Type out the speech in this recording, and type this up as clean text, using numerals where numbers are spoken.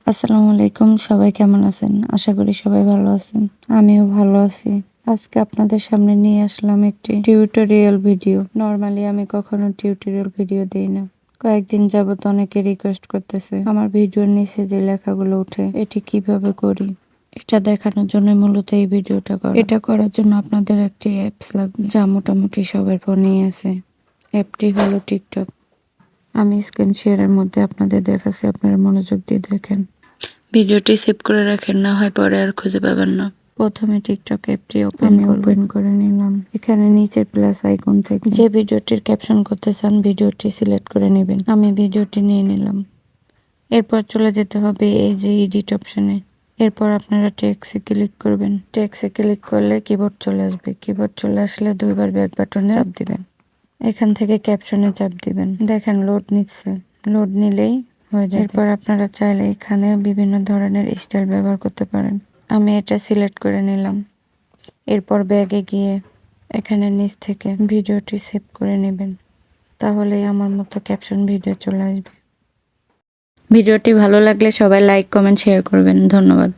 আসসালামু আলাইকুম, সবাই কেমন আছেন? আশা করি সবাই ভালো আছেন। আমিও ভালো আছি। আজকে আপনাদের সামনে নিয়ে আসলাম একটি টিউটোরিয়াল ভিডিও। নরমালি আমি কখনো টিউটোরিয়াল ভিডিও দেই না। কয়েকদিন যাবত অনেকে রিকোয়েস্ট করতেছে আমার ভিডিওর নিচে যে লেখাগুলো উঠে এটি কিভাবে করি। এটা দেখানোর জন্য মূলত এই ভিডিওটা করা। এটা করার জন্য আপনাদের একটি অ্যাপস লাগবে, যা মোটামুটি সবার ফোনেই আছে। অ্যাপটি হলো টিকটক। আমি স্ক্রিন শেয়ারের মধ্যে আপনাদের দেখাচ্ছি, আপনারা মনোযোগ দিয়ে দেখেন। ভিডিওটি সেভ করে রাখেন, না হয় পরে আর খুঁজে পাবেন না। প্রথমে টিকটক অ্যাপটি ওপেন করে নিলাম। এখানে নিচের প্লাস আইকন থেকে যে ভিডিওটির ক্যাপশন করতে চান ভিডিওটি সিলেক্ট করে নেবেন। আমি ভিডিওটি নিয়ে নিলাম। এরপর চলে যেতে হবে এই যে এডিট অপশনে। এরপর আপনারা টেক্সটে ক্লিক করবেন। টেক্সটে ক্লিক করলে কিবোর্ড চলে আসবে। কিবোর্ড চলে আসলে দুইবার ব্যাক বাটনে চাপ দিবেন। এখান থেকে ক্যাপশনে চাপ দিবেন। দেখেন লোড নিচ্ছে, লোড নিলেই হয়ে যাবে। এরপর আপনারা চাইলে এখানে বিভিন্ন ধরনের স্টাইল ব্যবহার করতে পারেন। আমি এটা সিলেক্ট করে নিলাম। এরপর ব্যাগে গিয়ে এখানে নিচ থেকে ভিডিওটি সেভ করে নেবেন। তাহলেই আমার মতো ক্যাপশন ভিডিও চলে আসবে। ভিডিওটি ভালো লাগলে সবাই লাইক, কমেন্ট, শেয়ার করবেন। ধন্যবাদ।